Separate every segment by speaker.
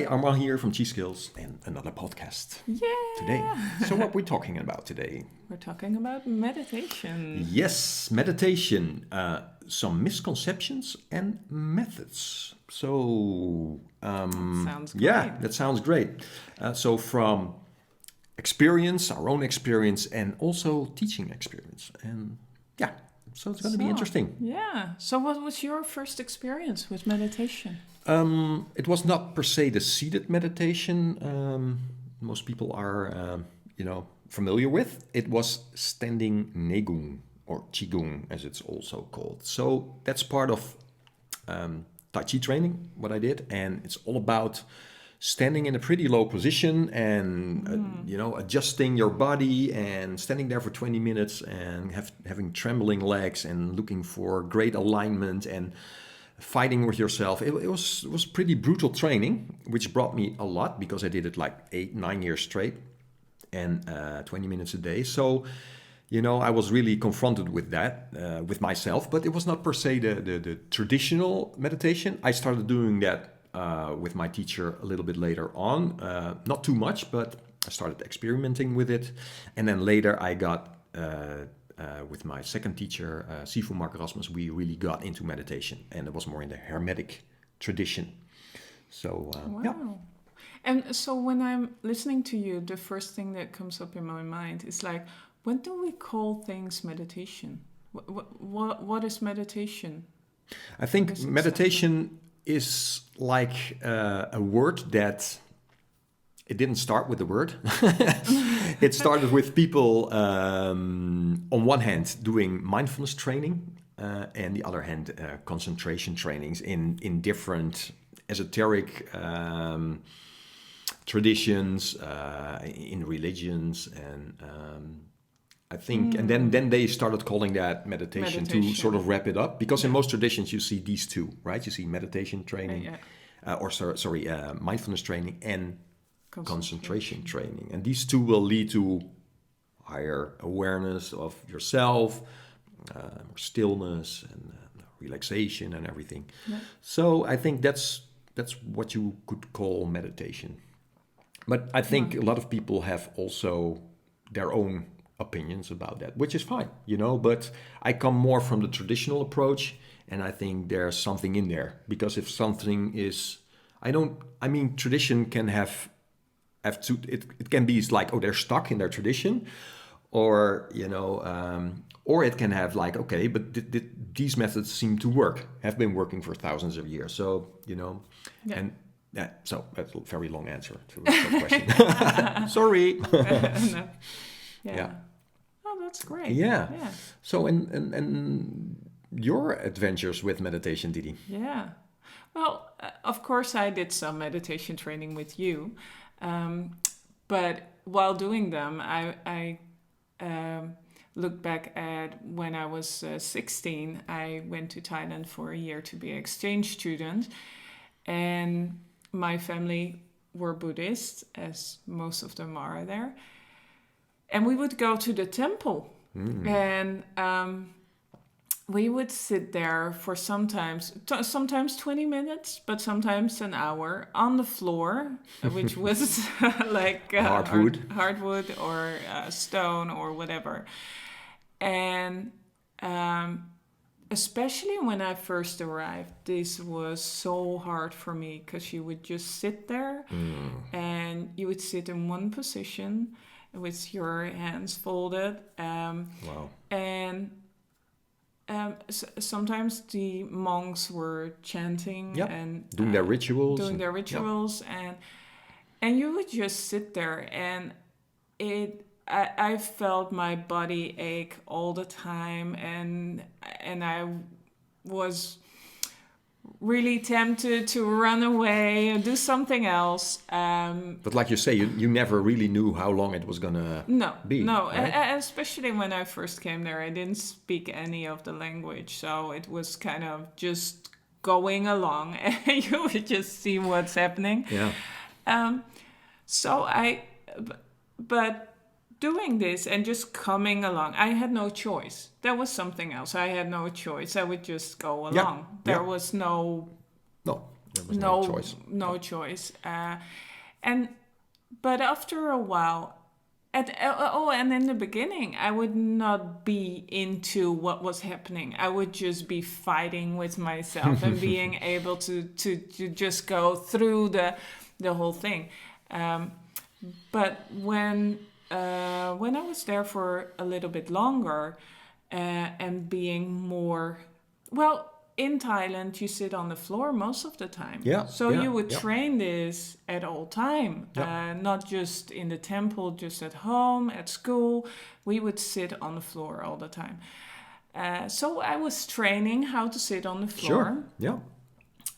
Speaker 1: Hi, Armand here from Chi Skills and another podcast
Speaker 2: Yeah.
Speaker 1: today. So what we're talking about today?
Speaker 2: We're talking about meditation.
Speaker 1: Yes, meditation, some misconceptions and methods. So,
Speaker 2: Sounds great.
Speaker 1: yeah, that sounds great. So from experience, our own experience, and also teaching experience. And yeah, so it's going to be interesting.
Speaker 2: Yeah. So what was your first experience with meditation?
Speaker 1: It was not per se the seated meditation most people are, familiar with. It was standing negung or qigong, as it's also called. So that's part of Tai Chi training, what I did, and it's all about standing in a pretty low position and adjusting your body and standing there for 20 minutes and having trembling legs and looking for great alignment and fighting with yourself. It was pretty brutal training, which brought me a lot because I did it like 8-9 years straight and 20 minutes a day. So, I was really confronted with that, with myself, but it was not per se the traditional meditation. I started doing that with my teacher a little bit later on, not too much, but I started experimenting with it. And then later I got with my second teacher, Sifu Mark Rasmus, we really got into meditation, and it was more in the Hermetic tradition. So,
Speaker 2: Wow.
Speaker 1: yeah.
Speaker 2: And so when I'm listening to you, the first thing that comes up in my mind is like, when do we call things meditation? What is meditation?
Speaker 1: I think meditation is like a word that it didn't start with the word. It started with people, on one hand, doing mindfulness training, and the other hand, concentration trainings in different esoteric traditions, in religions, and I think, and then they started calling that meditation to sort of wrap it up, because in most traditions you see these two, right? You see meditation training, mindfulness training and concentration training, and these two will lead to higher awareness of yourself, more stillness and relaxation and everything. Yeah. So I think that's what you could call meditation. But I think a lot of people have also their own opinions about that, which is fine, but I come more from the traditional approach, and I think there's something in there, because if something is, tradition can have to, it can be like, they're stuck in their tradition, or or it can have like, okay, but these methods seem to work, have been working for thousands of years, so and so that's a very long answer to that question. Sorry.
Speaker 2: No.
Speaker 1: Yeah.
Speaker 2: Oh, that's great.
Speaker 1: Yeah. So and your adventures with meditation, Didi?
Speaker 2: Yeah. Well, of course I did some meditation training with you. But while doing them, I look back at when I was 16. I went to Thailand for a year to be an exchange student. And my family were Buddhist, as most of them are there. And we would go to the temple. And we would sit there for sometimes 20 minutes, but sometimes an hour on the floor, which was like hardwood or stone or whatever. And especially when I first arrived, this was so hard for me, because you would just sit there and you would sit in one position with your hands folded.
Speaker 1: Wow.
Speaker 2: And sometimes the monks were chanting and
Speaker 1: doing their rituals.
Speaker 2: And you would just sit there, and I felt my body ache all the time, and I was really tempted to run away and do something else.
Speaker 1: But like you say, you never really knew how long it was gonna be.
Speaker 2: No,
Speaker 1: right?
Speaker 2: Especially when I first came there, I didn't speak any of the language, so it was kind of just going along, and you would just see what's happening.
Speaker 1: Yeah.
Speaker 2: But doing this and just coming along, I had no choice. That was something else. I had no choice. I would just go along. There was no
Speaker 1: There was no choice.
Speaker 2: No choice. But after a while, and in the beginning, I would not be into what was happening. I would just be fighting with myself and being able to just go through the whole thing. But when I was there for a little bit longer and being more, well, in Thailand, you sit on the floor most of the time.
Speaker 1: Yeah.
Speaker 2: So
Speaker 1: yeah,
Speaker 2: you would
Speaker 1: yeah.
Speaker 2: train this at all time,
Speaker 1: Yeah.
Speaker 2: not just in the temple, just at home, at school. We would sit on the floor all the time. So I was training how to sit on the floor.
Speaker 1: Sure. Yeah.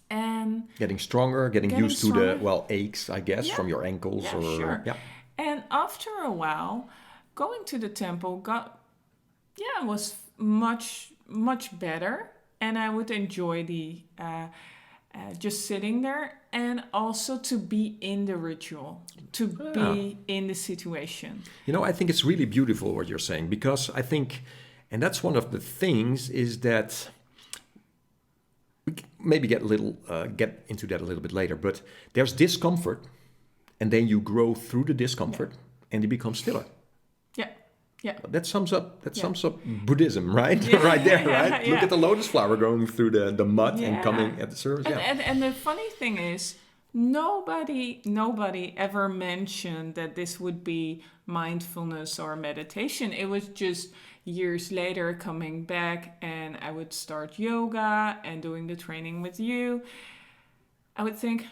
Speaker 2: And
Speaker 1: Getting stronger, getting used to
Speaker 2: stronger.
Speaker 1: the aches, I guess,
Speaker 2: Yeah.
Speaker 1: from your ankles
Speaker 2: Yeah,
Speaker 1: or
Speaker 2: sure.
Speaker 1: yeah.
Speaker 2: And after a while, going to the temple was much better, and I would enjoy the just sitting there, and also to be in the ritual, to be in the situation.
Speaker 1: You know, I think it's really beautiful what you're saying, because I think, and that's one of the things, is that we maybe get into that a little bit later, but there's discomfort, and then you grow through the discomfort, and you become stiller.
Speaker 2: Yeah, yeah.
Speaker 1: That sums up Buddhism, right? Right there, right? Look at the lotus flower going through the mud and coming at the surface.
Speaker 2: And the funny thing is, nobody ever mentioned that this would be mindfulness or meditation. It was just years later coming back, and I would start yoga and doing the training with you. I would think,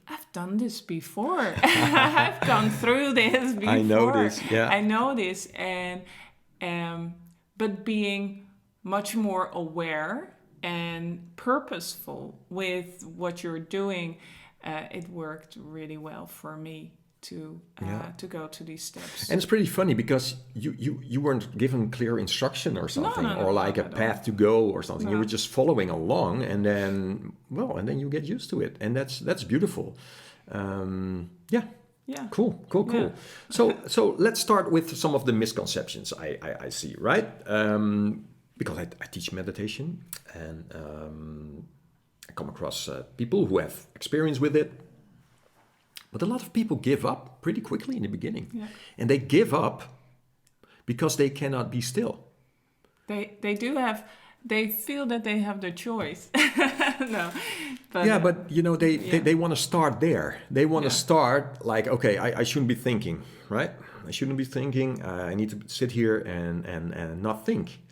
Speaker 2: I've done this before. I've gone through this before.
Speaker 1: I know this, yeah.
Speaker 2: I know this, and but being much more aware and purposeful with what you're doing, it worked really well for me to go to these steps.
Speaker 1: And it's pretty funny because you weren't given clear instruction or something, or like a path to go or something. You were just following along, and then you get used to it, and that's beautiful. Yeah. Cool.
Speaker 2: Yeah.
Speaker 1: So let's start with some of the misconceptions I see, right? Because I teach meditation, and I come across people who have experience with it. But a lot of people give up pretty quickly in the beginning.
Speaker 2: Yeah.
Speaker 1: And they give up because they cannot be still.
Speaker 2: They feel that they have the choice. No.
Speaker 1: But you know, they want to start there. They want to start like, okay, I shouldn't be thinking, right? I shouldn't be thinking. I need to sit here and not think.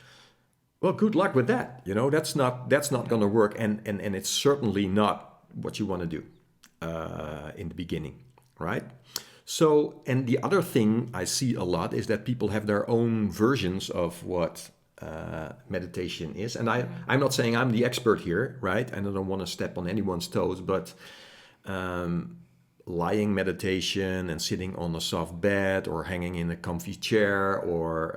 Speaker 1: Well, good luck with that. You know, that's not going to work, and it's certainly not what you want to do in the beginning, right? So, and the other thing I see a lot is that people have their own versions of what meditation is, and I'm not saying I'm the expert here, right? And I don't want to step on anyone's toes, but lying meditation and sitting on a soft bed or hanging in a comfy chair or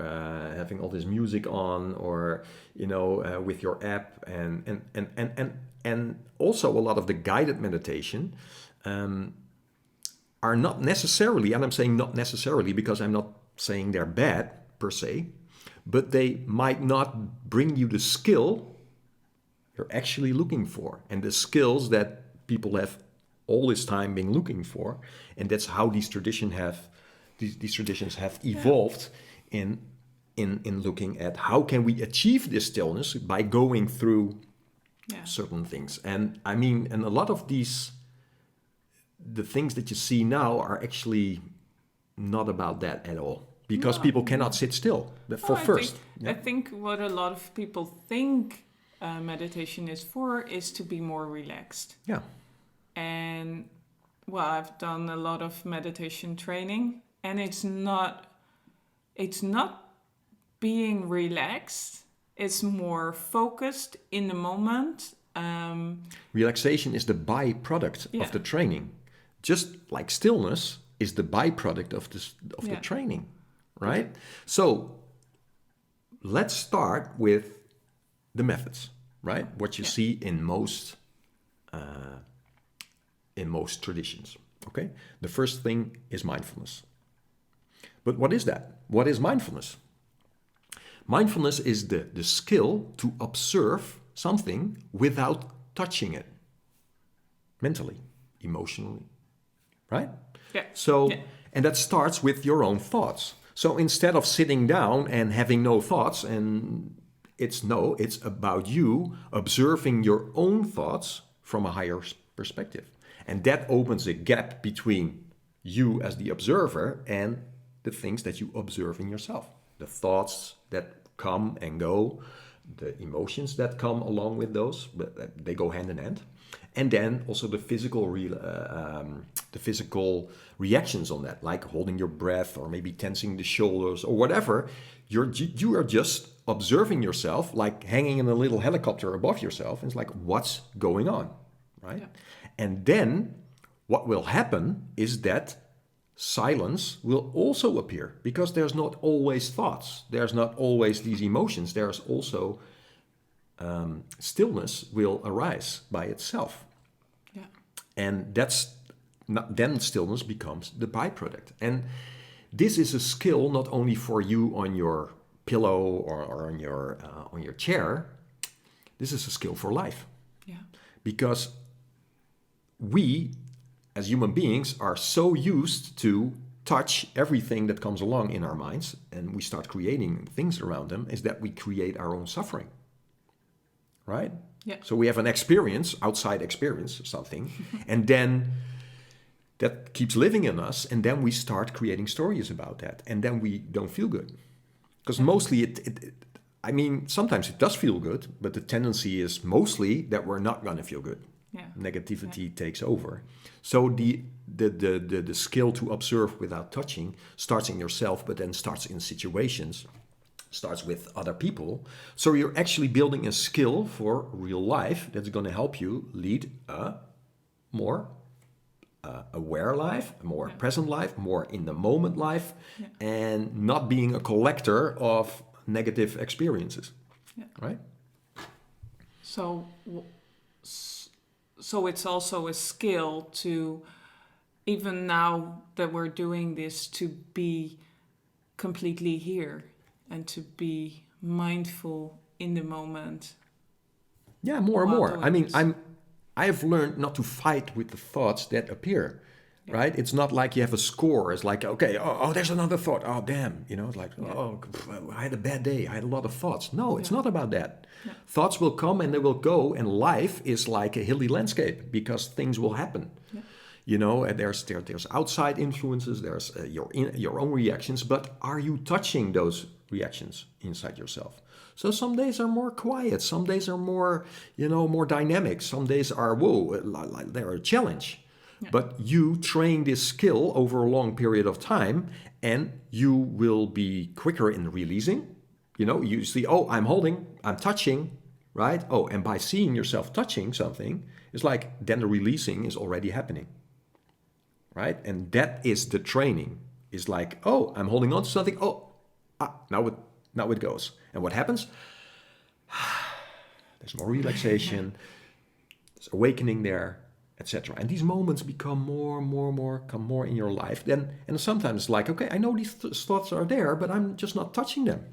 Speaker 1: having all this music on, or you know, with your app, and also a lot of the guided meditation are not necessarily, and I'm saying not necessarily because I'm not saying they're bad per se, but they might not bring you the skill you're actually looking for, and the skills that people have all this time been looking for, and that's how these traditions have evolved in looking at how can we achieve this stillness by going through certain things. And I mean, and a lot of the things that you see now are actually not about that at all, because people cannot sit still.
Speaker 2: I think what a lot of people think meditation is for is to be more relaxed.
Speaker 1: Yeah.
Speaker 2: And well, I've done a lot of meditation training, and it's not being relaxed. It's more focused in the moment.
Speaker 1: Relaxation is the byproduct of the training, just like stillness is the byproduct of the training, right? Okay. So let's start with the methods, right? What you see in most traditions. Okay, the first thing is mindfulness. But what is that? What is mindfulness? Mindfulness is the skill to observe something without touching it. mentally, emotionally, right?
Speaker 2: Yeah.
Speaker 1: So,
Speaker 2: Yeah.
Speaker 1: and that starts with your own thoughts. So instead of sitting down and having no thoughts, and it's about you observing your own thoughts from a higher perspective. And that opens a gap between you as the observer and the things that you observe in yourself. The thoughts that come and go, the emotions that come along with those, but they go hand in hand. And then also the physical reactions on that, like holding your breath or maybe tensing the shoulders or whatever. You are just observing yourself, like hanging in a little helicopter above yourself. And it's like, what's going on, right?
Speaker 2: Yeah.
Speaker 1: And then what will happen is that silence will also appear because there's not always thoughts, there's not always these emotions, there's also stillness will arise by itself.
Speaker 2: Yeah.
Speaker 1: And that's not, then stillness becomes the byproduct. And this is a skill not only for you on your pillow or on your chair. This is a skill for life.
Speaker 2: Yeah.
Speaker 1: Because we as human beings are so used to touch everything that comes along in our minds, and we start creating things around them, is that we create our own suffering, right?
Speaker 2: Yeah.
Speaker 1: So we have an experience, outside experience of something, and then that keeps living in us, and then we start creating stories about that, and then we don't feel good. Because mostly I mean, sometimes it does feel good, but the tendency is mostly that we're not going to feel good.
Speaker 2: Yeah.
Speaker 1: Negativity takes over. So the skill to observe without touching starts in yourself, but then starts in situations, starts with other people. So you're actually building a skill for real life that's going to help you lead a more aware life, a more present life, more in the moment life, and not being a collector of negative experiences, right?
Speaker 2: So, so it's also a skill to, even now that we're doing this, to be completely here and to be mindful in the moment.
Speaker 1: Yeah, more and
Speaker 2: While
Speaker 1: more. I
Speaker 2: doing
Speaker 1: mean,
Speaker 2: this.
Speaker 1: I have learned not to fight with the thoughts that appear, right? It's not like you have a score. It's like, okay, oh, there's another thought. Oh, damn. You know, it's like, oh, I had a bad day. I had a lot of thoughts. No, it's not about that. Thoughts will come and they will go, and life is like a hilly landscape because things will happen. You know, and there's outside influences, there's your own reactions, but are you touching those reactions inside yourself? So some days are more quiet, some days are more, more dynamic, some days are, they're a challenge. But you train this skill over a long period of time, and you will be quicker in releasing. You know, you see, oh, I'm holding, I'm touching, right? Oh, and by seeing yourself touching something, it's like then the releasing is already happening, right? And that is the training. It's like, oh, I'm holding on to something. Oh, now it goes. And what happens? There's more relaxation, there's awakening there, etc. And these moments become come more in your life. And sometimes it's like, okay, I know these thoughts are there, but I'm just not touching them.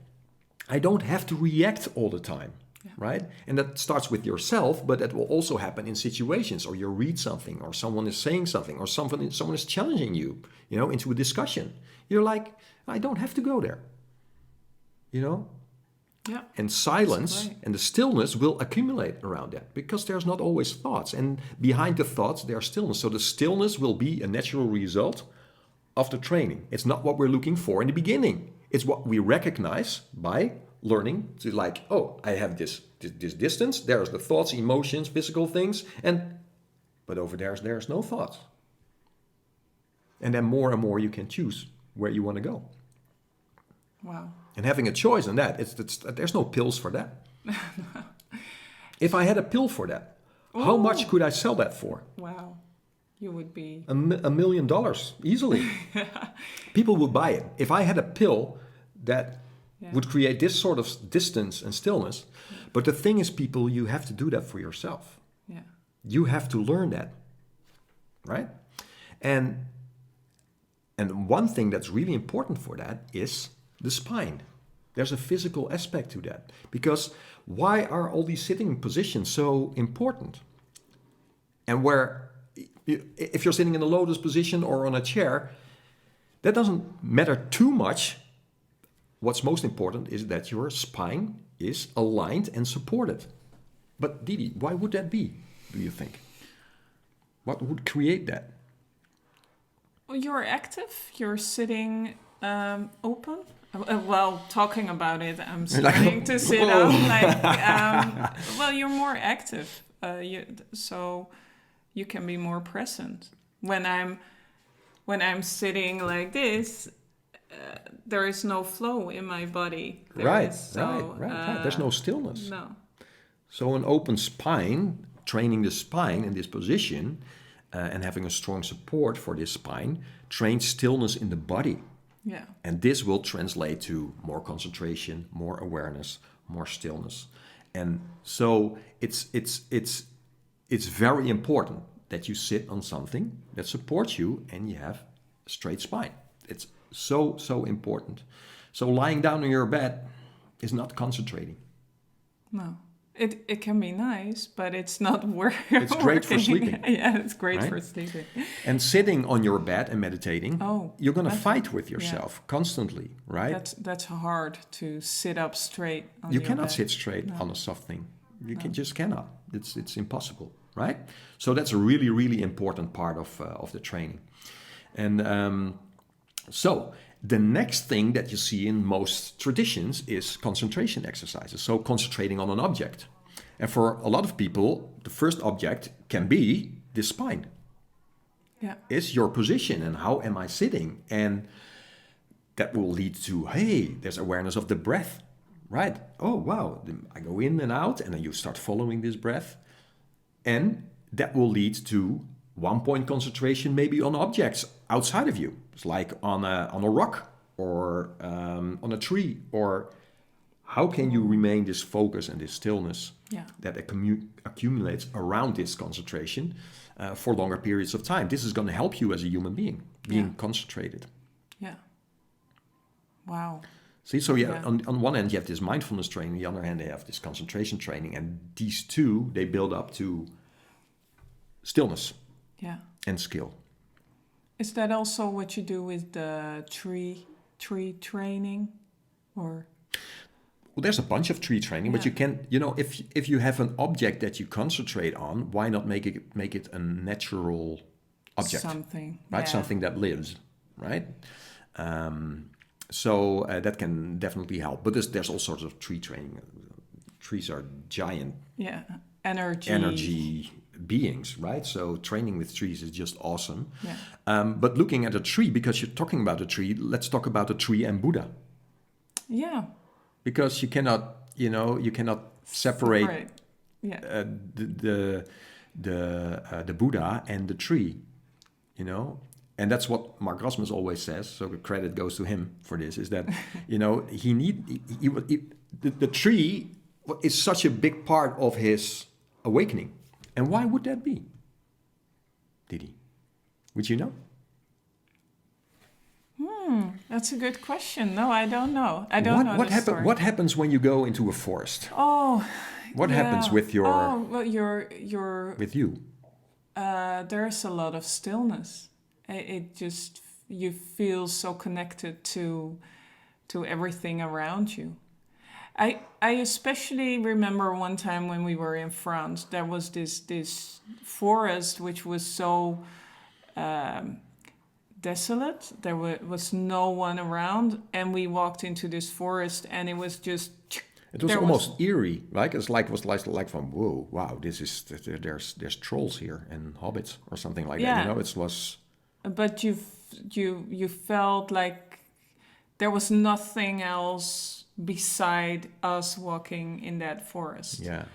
Speaker 1: I don't have to react all the time, right? And that starts with yourself, but that will also happen in situations, or you read something, or someone is saying something, or someone is challenging you, into a discussion. You're like, I don't have to go there,
Speaker 2: Yeah.
Speaker 1: And silence and the stillness will accumulate around that because there's not always thoughts. And behind the thoughts, there's stillness. So the stillness will be a natural result of the training. It's not what we're looking for in the beginning. It's what we recognize by learning to, like, oh, I have this distance. There's the thoughts, emotions, physical things. But over there's no thoughts. And then more and more you can choose where you want to go.
Speaker 2: Wow.
Speaker 1: And having a choice on that, there's no pills for that. If I had a pill for that, how much could I sell that for?
Speaker 2: Wow. You would be...
Speaker 1: $1 million, easily. People would buy it. If I had a pill that would create this sort of distance and stillness. But the thing is, people, you have to do that for yourself.
Speaker 2: Yeah.
Speaker 1: You have to learn that, right? And one thing that's really important for that is the spine. There's a physical aspect to that. Because why are all these sitting positions so important? And where if you're sitting in a lotus position or on a chair, that doesn't matter too much. What's most important is that your spine is aligned and supported. But Didi, why would that be, do you think? What would create that?
Speaker 2: Well, you're active. You're sitting open. Well, talking about it, I'm starting to sit
Speaker 1: whoa.
Speaker 2: up. Well, you're more active, so you can be more present. When I'm sitting like this, there is no flow in my body.
Speaker 1: Right.
Speaker 2: Right.
Speaker 1: There's no stillness.
Speaker 2: No.
Speaker 1: So an open spine, training the spine in this position, and having a strong support for this spine, trains stillness in the body.
Speaker 2: Yeah.
Speaker 1: And this will translate to more concentration, more awareness, more stillness. And so it's very important that you sit on something that supports you and you have a straight spine. It's so important. So lying down on your bed is not concentrating.
Speaker 2: No. It can be nice, but it's not
Speaker 1: It's great for sleeping.
Speaker 2: Yeah, it's great
Speaker 1: right?
Speaker 2: for sleeping.
Speaker 1: And sitting on your bed and meditating, you're going to fight with
Speaker 2: yeah.
Speaker 1: yourself constantly, right?
Speaker 2: That's hard to sit up straight on
Speaker 1: You
Speaker 2: your
Speaker 1: cannot
Speaker 2: bed.
Speaker 1: sit straight on a soft thing. You just cannot. It's impossible, right? So that's a really important part of the training. And so the next thing that you see in most traditions is concentration exercises. So concentrating on an object. And for a lot of people, the first object can be the spine.
Speaker 2: Yeah.
Speaker 1: Is your position and how am I sitting? And that will lead to, hey, there's awareness of the breath, right? Oh, wow, I go in and out and then you start following this breath. And that will lead to one-point concentration maybe on objects outside of you. It's like on a rock or on a tree. Or how can you remain this focus and this stillness that accumulates around this concentration for longer periods of time? This is going to help you as a human being, being concentrated.
Speaker 2: Yeah. Wow.
Speaker 1: See, so on one hand you have this mindfulness training, on the other hand they have this concentration training, and these two, they build up to stillness and skill.
Speaker 2: Is that also what you do with the tree training, or?
Speaker 1: Well, there's a bunch of tree training, but you can, if you have an object that you concentrate on, why not make it a natural object?
Speaker 2: Something,
Speaker 1: right? Something that lives, right? So that can definitely help. But there's all sorts of tree training. Trees are giant.
Speaker 2: Yeah,
Speaker 1: energy beings, right? So training with trees is just awesome.
Speaker 2: Yeah.
Speaker 1: But looking at a tree, because you're talking about a tree, let's talk about a tree and Buddha.
Speaker 2: Yeah.
Speaker 1: Because you cannot separate the Buddha and the tree, And that's what Mark Rasmus always says. So the credit goes to him for this. Is that the tree is such a big part of his awakening. And why would that be? Didi, would you know?
Speaker 2: That's a good question. No, I don't know. I don't know the story.
Speaker 1: What happens when you go into a forest?
Speaker 2: Oh,
Speaker 1: what happens with your?
Speaker 2: Oh, well, your.
Speaker 1: With you.
Speaker 2: There's a lot of stillness. It just, you feel so connected to everything around you. I especially remember one time when we were in France, there was this forest which was so desolate. There was no one around, and we walked into this forest, and it was just.
Speaker 1: It was almost eerie, right? It was like from whoa, wow, there's trolls here and hobbits or something like that. It was.
Speaker 2: But you felt like there was nothing else beside us walking in that forest.
Speaker 1: Yeah.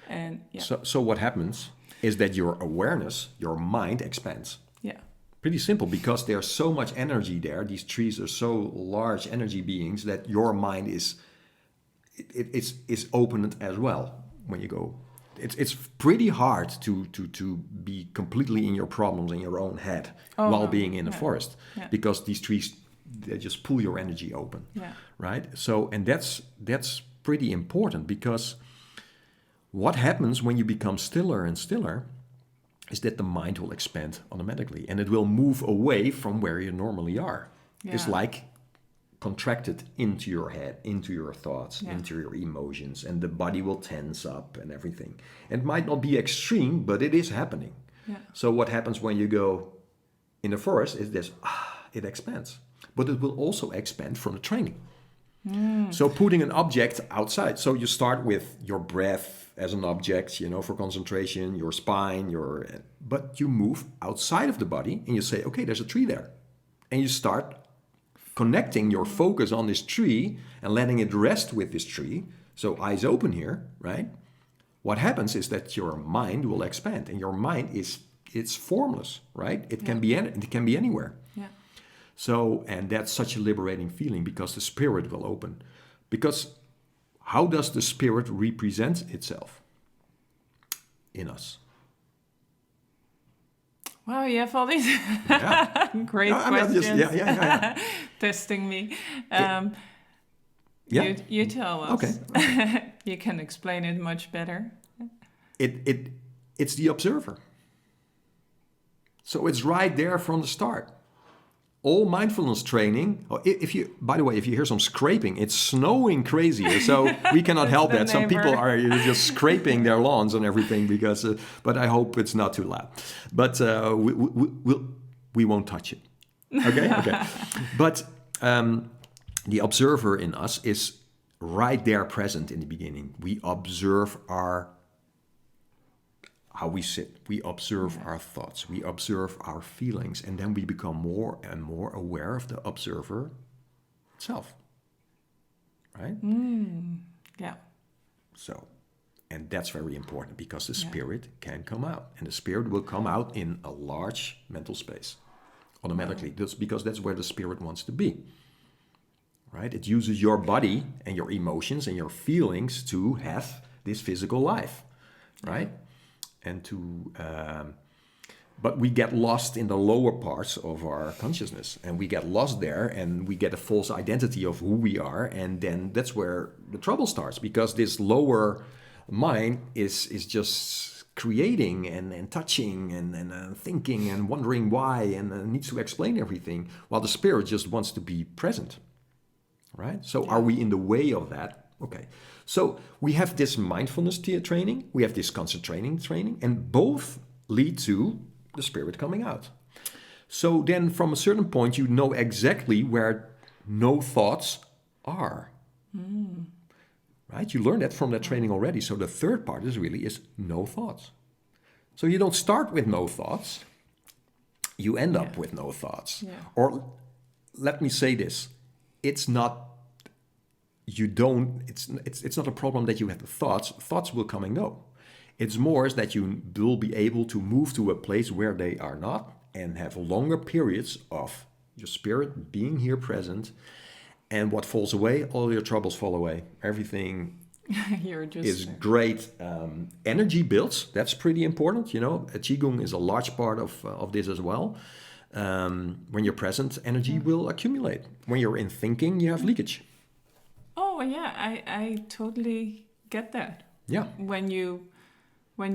Speaker 2: And
Speaker 1: So what happens is that your awareness, your mind expands.
Speaker 2: Yeah.
Speaker 1: Pretty simple, because there's so much energy there. These trees are so large energy beings that your mind is opened as well when you go. It's pretty hard to be completely in your problems in your own head while being in a forest, because these trees, they just pull your energy open, right? So, and that's pretty important, because what happens when you become stiller and stiller is that the mind will expand automatically and it will move away from where you normally are.
Speaker 2: Yeah.
Speaker 1: It's like contracted into your head, into your thoughts,
Speaker 2: Yeah.
Speaker 1: into your emotions, and the body will tense up and everything. It might not be extreme, but it is happening.
Speaker 2: Yeah.
Speaker 1: So what happens when you go in the forest is this, it expands. But it will also expand from the training. So putting an object outside. So you start with your breath as an object, for concentration, your spine, but you move outside of the body and you say, okay, there's a tree there. And you start connecting your focus on this tree and letting it rest with this tree. So eyes open here, right? What happens is that your mind will expand, and your mind it's formless, right? It can be anywhere.
Speaker 2: Yeah.
Speaker 1: So, and that's such a liberating feeling because the spirit will open. Because how does the spirit represent itself in us?
Speaker 2: Wow, you have all these
Speaker 1: Yeah.
Speaker 2: great
Speaker 1: No, I'm not
Speaker 2: questions.
Speaker 1: yeah.
Speaker 2: Testing me.
Speaker 1: Yeah.
Speaker 2: You tell us.
Speaker 1: Okay.
Speaker 2: You can explain it much better.
Speaker 1: It's the observer. So it's right there from the start. All mindfulness training. By the way, if you hear some scraping, it's snowing crazy, so we cannot help that. Some people are just scraping their lawns and everything because. But I hope it's not too loud. But we won't touch it. Okay. But the observer in us is right there, present in the beginning. We observe how we sit, we observe our thoughts, we observe our feelings, and then we become more and more aware of the observer itself, right?
Speaker 2: Yeah.
Speaker 1: So, and that's very important because the spirit can come out, and the spirit will come out in a large mental space automatically. That's because that's where the spirit wants to be, right? It uses your body and your emotions and your feelings to have this physical life, right? And but we get lost in the lower parts of our consciousness, and we get lost there, and we get a false identity of who we are, and then that's where the trouble starts, because this lower mind is just creating and touching and thinking and wondering why and needs to explain everything, while the spirit just wants to be present, right? So are we in the way of that? Okay. So we have this mindfulness training, we have this concentrating training, and both lead to the spirit coming out. So then from a certain point, you know exactly where no thoughts are. Right? You learn that from that training already. So the third part is no thoughts. So you don't start with no thoughts. You end up with no thoughts.
Speaker 2: Yeah.
Speaker 1: Or let me say this. It's not a problem that you have the thoughts will come and go. It's more is that you will be able to move to a place where they are not and have longer periods of your spirit being here present, and what falls away, all your troubles fall away. Everything is great. Energy builds, that's pretty important. Qigong is a large part of this as well. When you're present, energy will accumulate. When you're in thinking, you have leakage.
Speaker 2: Oh yeah, I totally get that.
Speaker 1: Yeah.
Speaker 2: When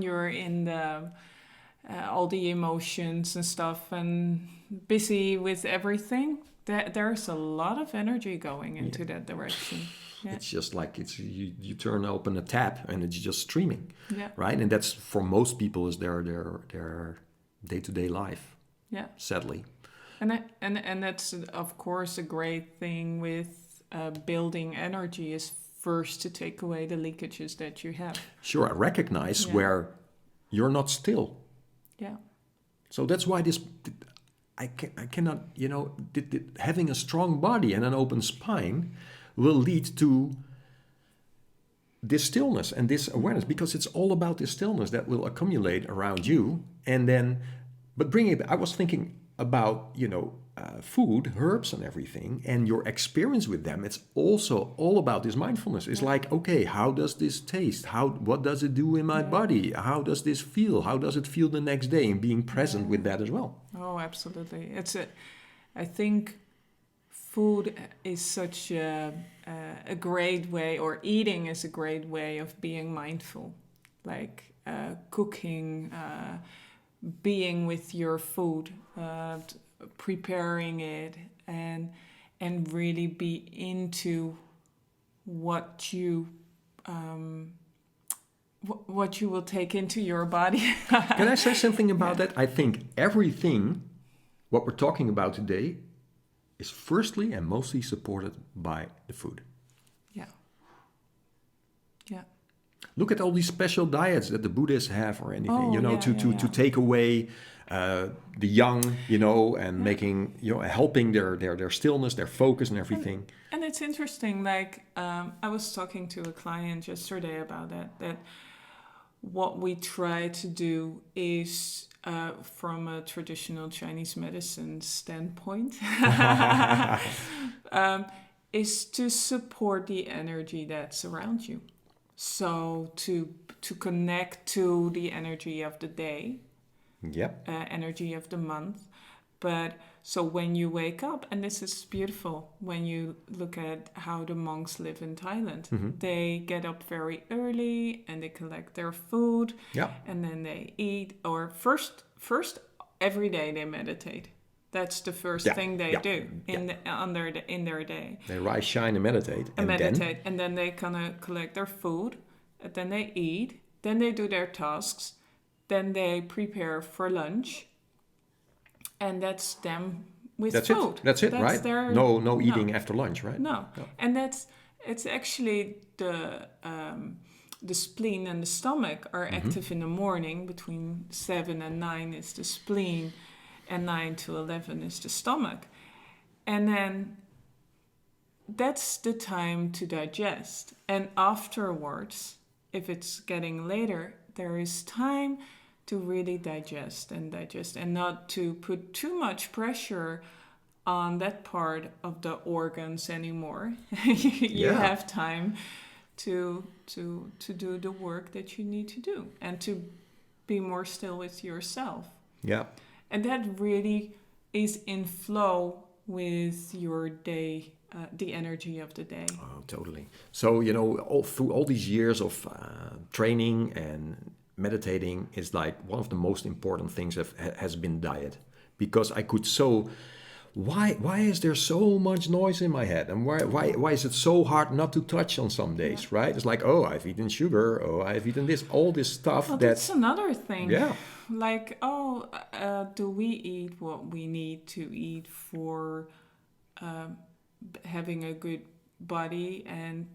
Speaker 2: you're in the all the emotions and stuff and busy with everything, there's a lot of energy going into that direction. Yeah.
Speaker 1: It's just like you turn open a tap and it's just streaming, right? And that's for most people is their day-to-day life. Yeah. Sadly.
Speaker 2: And that's of course a great thing with building energy is first to take away the leakages that you have.
Speaker 1: Sure, I recognize where you're not still.
Speaker 2: Yeah.
Speaker 1: So that's why I cannot, having a strong body and an open spine will lead to this stillness and this awareness, because it's all about this stillness that will accumulate around you. And then, but I was thinking about, food, herbs and everything, and your experience with them. It's also all about this mindfulness. It's like, okay, how does this taste? What does it do in my body? How does this feel? How does it feel the next day? And being present with that as well.
Speaker 2: Oh, absolutely. I think food is such a great way, or eating is a great way of being mindful. Like cooking, being with your food, preparing it, and really be into what you what you will take into your body.
Speaker 1: Can I say something about that? I think everything what we're talking about today is firstly and mostly supported by the food.
Speaker 2: Yeah. Yeah.
Speaker 1: Look at all these special diets that the Buddhists have or anything,
Speaker 2: Oh, yeah,
Speaker 1: to take away the young, and making, helping their stillness, their focus and everything.
Speaker 2: And it's interesting, like, I was talking to a client yesterday about that what we try to do is, from a traditional Chinese medicine standpoint, is to support the energy that's around you. So to connect to the energy of the day,
Speaker 1: Yep.
Speaker 2: energy of the month. But so when you wake up, and this is beautiful, when you look at how the monks live in Thailand, they get up very early and they collect their food,
Speaker 1: Yeah.
Speaker 2: and then they eat. Or first every day they meditate. That's the first thing they do in their day.
Speaker 1: They rise, shine, and meditate.
Speaker 2: And then they kind of collect their food, and then they eat, then they do their tasks, then they prepare for lunch, and that's them with food.
Speaker 1: That's it, right? No eating after lunch, right?
Speaker 2: No. And it's actually the spleen and the stomach are active in the morning. Between 7 and 9 is the spleen, and 9 to 11 is the stomach. And then that's the time to digest. And afterwards, if it's getting later, there is time to really digest and not to put too much pressure on that part of the organs anymore. You have time to do the work that you need to do and to be more still with yourself.
Speaker 1: Yeah.
Speaker 2: And that really is in flow with your day, the energy of the day.
Speaker 1: Oh, totally. So, through all these years of training and meditating is like one of the most important things has been diet, because I could why is there so much noise in my head, and why is it so hard not to touch on some days, right? It's like, oh, I've eaten sugar, oh, I've eaten this, all this stuff.
Speaker 2: Well, that's another thing.
Speaker 1: Yeah.
Speaker 2: Like, do we eat what we need to eat for having a good body and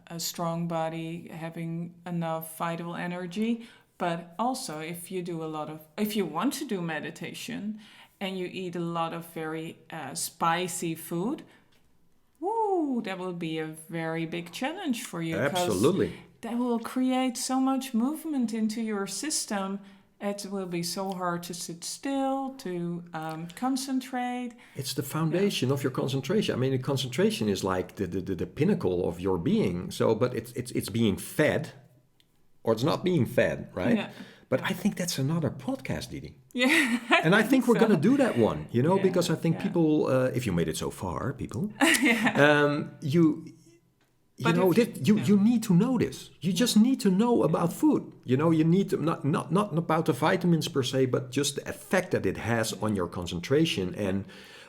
Speaker 2: a strong body, having enough vital energy? But also, if you want to do meditation and you eat a lot of very spicy food, that will be a very big challenge for you.
Speaker 1: Absolutely.
Speaker 2: That will create so much movement into your system. It will be so hard to sit still, to concentrate.
Speaker 1: It's the foundation of your concentration. I mean, the concentration is like the pinnacle of your being. So, but it's being fed, or it's not being fed, right? Yeah. But I think that's another podcast, Didi.
Speaker 2: Yeah.
Speaker 1: And I think we're going to do that one, because I think people, if you made it so far, people, you need to know this. You just need to know about food. You need to not about the vitamins per se, but just the effect that it has on your concentration and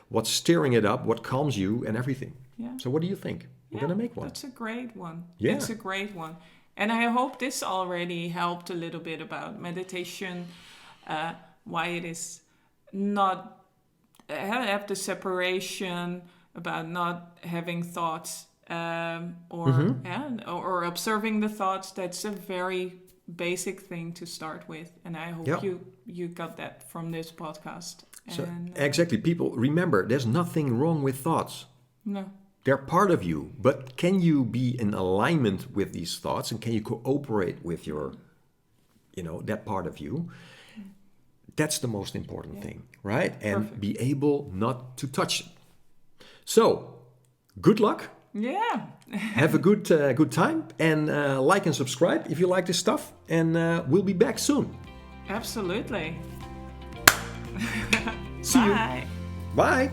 Speaker 1: what's stirring it up, what calms you, and everything. Yeah. So what do you think? We're going to make one.
Speaker 2: That's a great one.
Speaker 1: Yeah.
Speaker 2: That's a great one. And I hope this already helped a little bit about meditation, why it is not have the separation, about not having thoughts, or observing the thoughts. That's a very basic thing to start with, and I hope you got that from this podcast.
Speaker 1: So exactly, people, remember, there's nothing wrong with thoughts.
Speaker 2: No.
Speaker 1: They're part of you, but can you be in alignment with these thoughts, and can you cooperate with your, that part of you? That's the most important thing, right? And be able not to touch it. So, good luck.
Speaker 2: Yeah.
Speaker 1: Have a good time, and like and subscribe if you like this stuff, and we'll be back soon.
Speaker 2: Absolutely.
Speaker 1: See you.
Speaker 2: Bye.
Speaker 1: Bye.